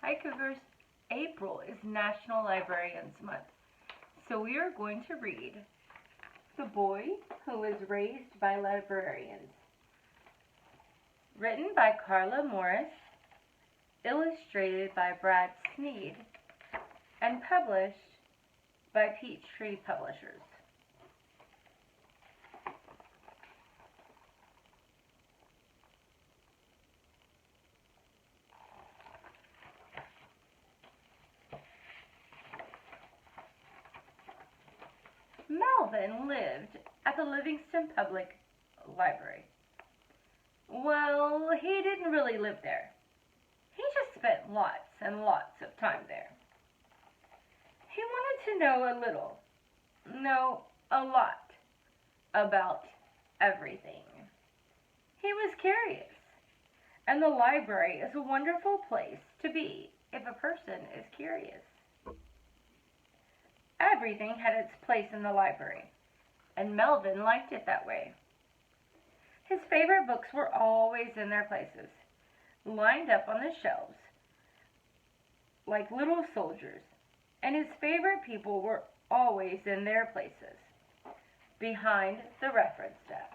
Hikers, April is National Librarians Month. So we are going to read The Boy Who Was Raised by Librarians. Written by Carla Morris, illustrated by Brad Sneed, and published by Peachtree Publishers. Melvin lived at the Livingston Public Library. Well, he didn't really live there. He just spent lots and lots of time there. He wanted to know a little, no, a lot, about everything. He was curious, and the library is a wonderful place to be if a person is curious. Everything had its place in the library, and Melvin liked it that way. His favorite books were always in their places, lined up on the shelves like little soldiers, and his favorite people were always in their places, behind the reference desk.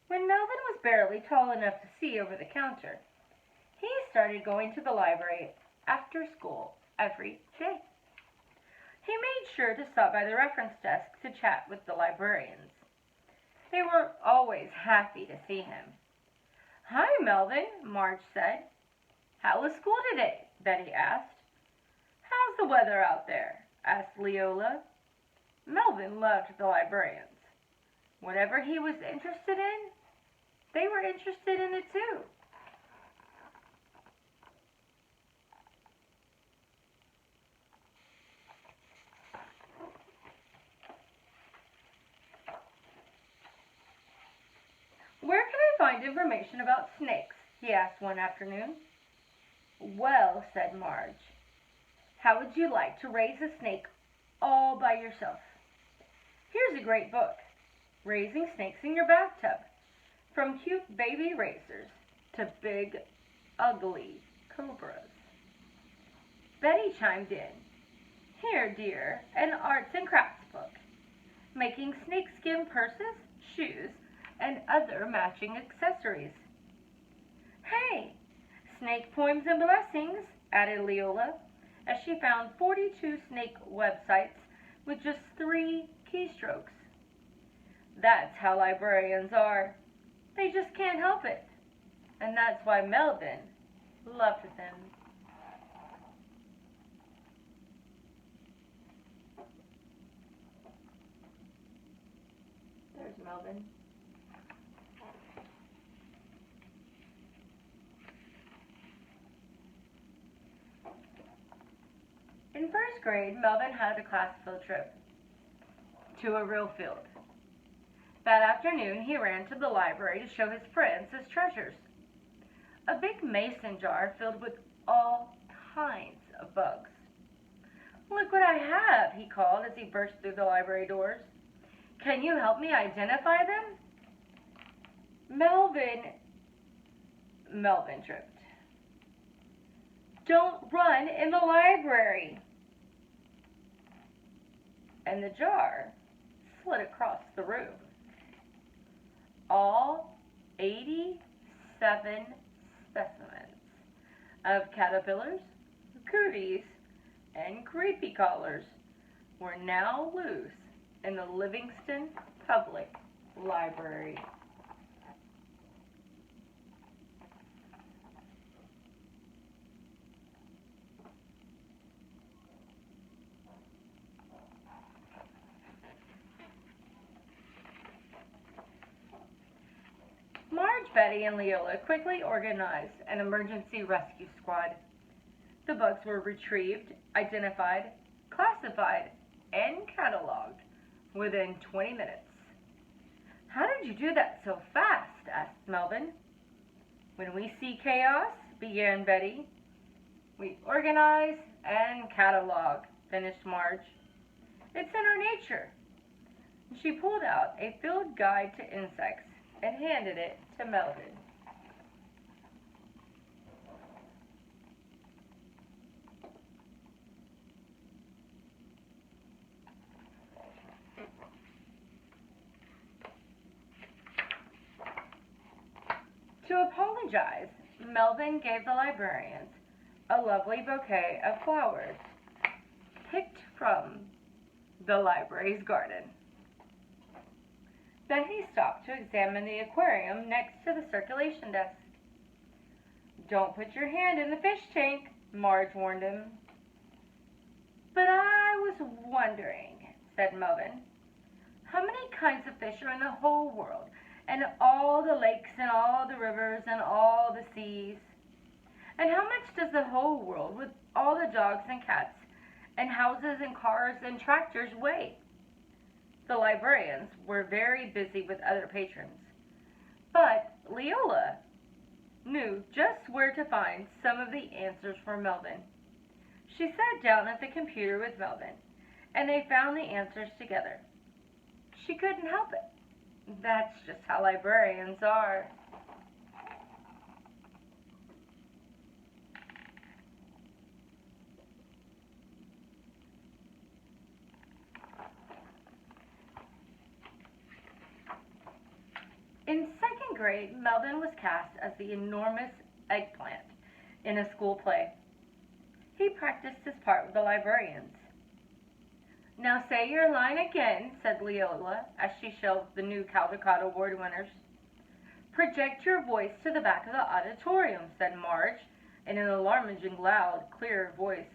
When Melvin was barely tall enough to see over the counter, he started going to the library after school every day. He made sure to stop by the reference desk to chat with the librarians. They were always happy to see him. "Hi, Melvin," Marge said. "How was school today?" Betty asked. "How's the weather out there?" asked Leola. Melvin loved the librarians. Whatever he was interested in, they were interested in it too. "Where can I find information about snakes?" he asked one afternoon. "Well," said Marge, "how would you like to raise a snake all by yourself? Here's a great book, Raising Snakes in Your Bathtub, from cute baby racers to big, ugly cobras." Betty chimed in, "Here, dear, an arts and crafts book, making snakeskin purses, shoes, and other matching accessories." "Hey, snake poems and blessings," added Leola, as she found 42 snake websites with just 3 keystrokes. That's how librarians are. They just can't help it. And that's why Melvin loved them. There's Melvin. In first grade, Melvin had a class field trip to a real field. That afternoon, he ran to the library to show his friends his treasures. A big mason jar filled with all kinds of bugs. "Look what I have," he called as he burst through the library doors. "Can you help me identify them?" Melvin tripped. "Don't run in the library!" And the jar slid across the room. All 87 specimens of caterpillars, cooties, and creepy crawlers were now loose in the Livingston Public Library. Marge, Betty, and Leola quickly organized an emergency rescue squad. The bugs were retrieved, identified, classified, and cataloged within 20 minutes. "How did you do that so fast?" asked Melvin. "When we see chaos," began Betty, We organize and catalog, finished Marge. It's in our nature. She pulled out a field guide to insects and handed it to Melvin. To apologize, Melvin gave the librarians a lovely bouquet of flowers picked from the library's garden. Then he stopped to examine the aquarium next to the circulation desk. "Don't put your hand in the fish tank," Marge warned him. "But I was wondering," said Melvin, "how many kinds of fish are in the whole world, and all the lakes and all the rivers and all the seas? And how much does the whole world, with all the dogs and cats and houses and cars and tractors, weigh?" The librarians were very busy with other patrons, but Leola knew just where to find some of the answers for Melvin. She sat down at the computer with Melvin, and they found the answers together. She couldn't help it. That's just how librarians are. In second grade, Melvin was cast as the enormous eggplant in a school play. He practiced his part with the librarians. "Now say your line again," said Leola as she shelved the new Caldecott Award winners. "Project your voice to the back of the auditorium," said Marge in an alarmingly loud, clear voice.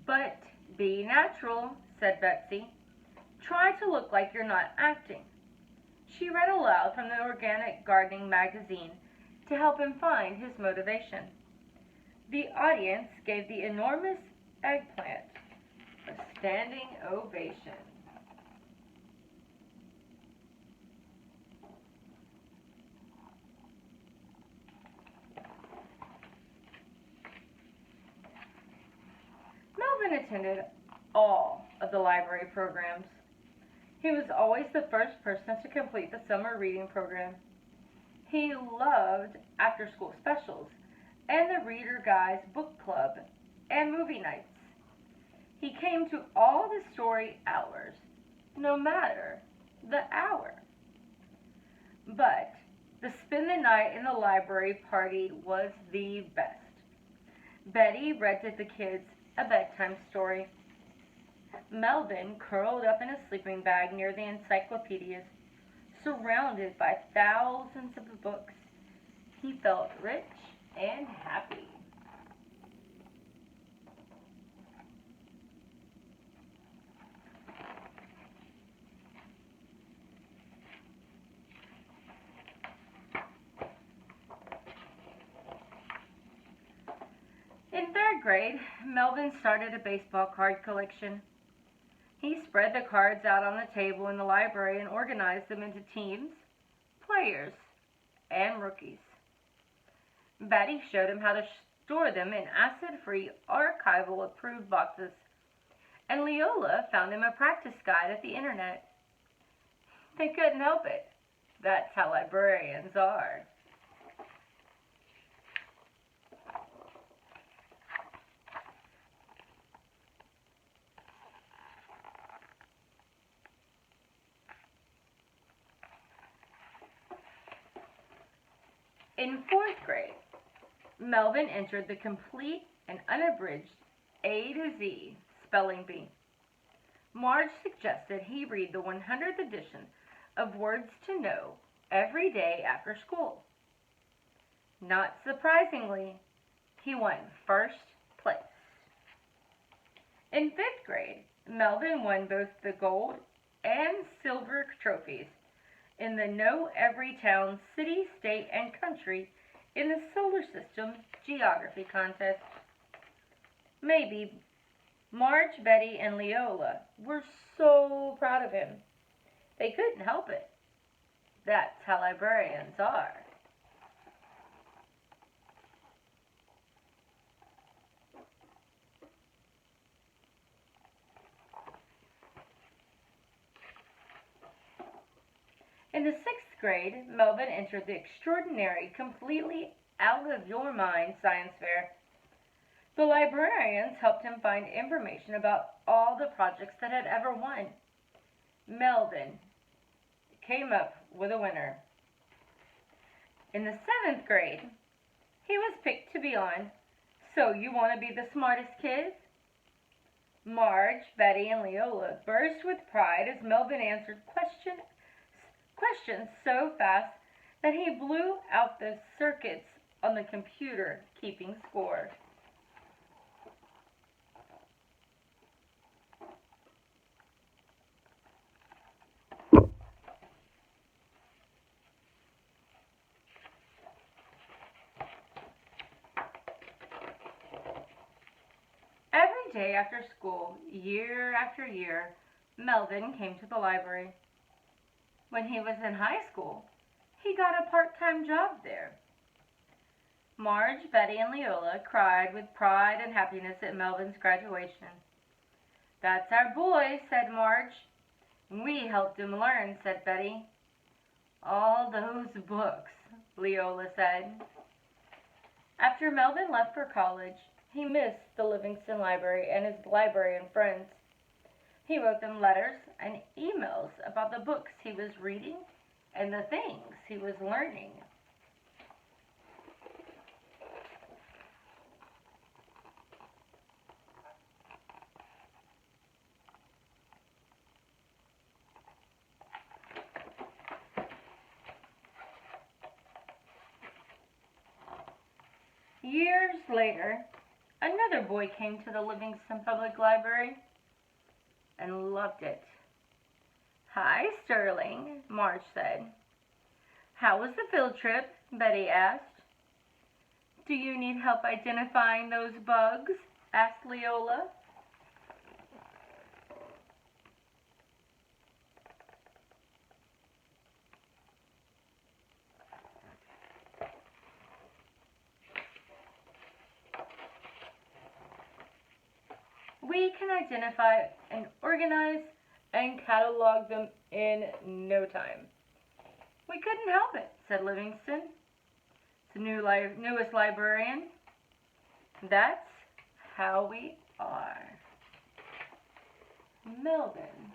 "But be natural," said Betsy. "Try to look like you're not acting." She read aloud from the Organic Gardening magazine to help him find his motivation. The audience gave the enormous eggplant a standing ovation. Melvin attended all of the library programs. He was always the first person to complete the summer reading program. He loved after-school specials and the Reader Guys book club and movie nights. He came to all the story hours, no matter the hour. But the spend the night in the library party was the best. Betty read to the kids a bedtime story. Melvin curled up in a sleeping bag near the encyclopedias, surrounded by thousands of books. He felt rich and happy. In third grade, Melvin started a baseball card collection. He spread the cards out on the table in the library and organized them into teams, players, and rookies. Betty showed him how to store them in acid-free, archival-approved boxes, and Leola found him a practice guide at the internet. They couldn't help it. That's how librarians are. In fourth grade, Melvin entered the complete and unabridged A to Z spelling bee. Marge suggested he read the 100th edition of Words to Know every day after school. Not surprisingly, he won first place. In fifth grade, Melvin won both the gold and silver trophies in the Know Every Town City, State, and Country in the Solar System Geography Contest. Maybe Marge, Betty, and Leola were so proud of him. They couldn't help it. That's how librarians are. In the 6th grade, Melvin entered the extraordinary, completely out-of-your-mind science fair. The librarians helped him find information about all the projects that had ever won. Melvin came up with a winner. In the 7th grade, he was picked to be on So You Want to Be the Smartest Kid? Marge, Betty, and Leola burst with pride as Melvin answered questions so fast that he blew out the circuits on the computer keeping score. Every day after school, year after year, Melvin came to the library. When he was in high school, he got a part-time job there. Marge, Betty, and Leola cried with pride and happiness at Melvin's graduation. "That's our boy," said Marge. "We helped him learn," said Betty. "All those books," Leola said. After Melvin left for college, he missed the Livingston Library and his librarian friends. He wrote them letters and emails about the books he was reading and the things he was learning. Years later, another boy came to the Livingston Public Library and loved it. "Hi, Sterling," Marge said. "How was the field trip?" Betty asked. "Do you need help identifying those bugs?" asked Leola. "We can identify and organize and catalog them in no time." "We couldn't help it," said Livingston, the newest librarian. "That's how we are." Melvin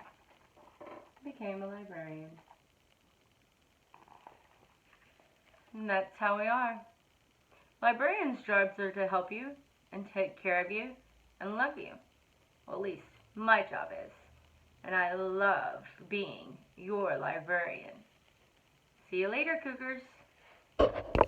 became a librarian. And that's how we are. Librarians' jobs are to help you and take care of you and love you. Well, at least my job is. And I love being your librarian. See you later, Cougars.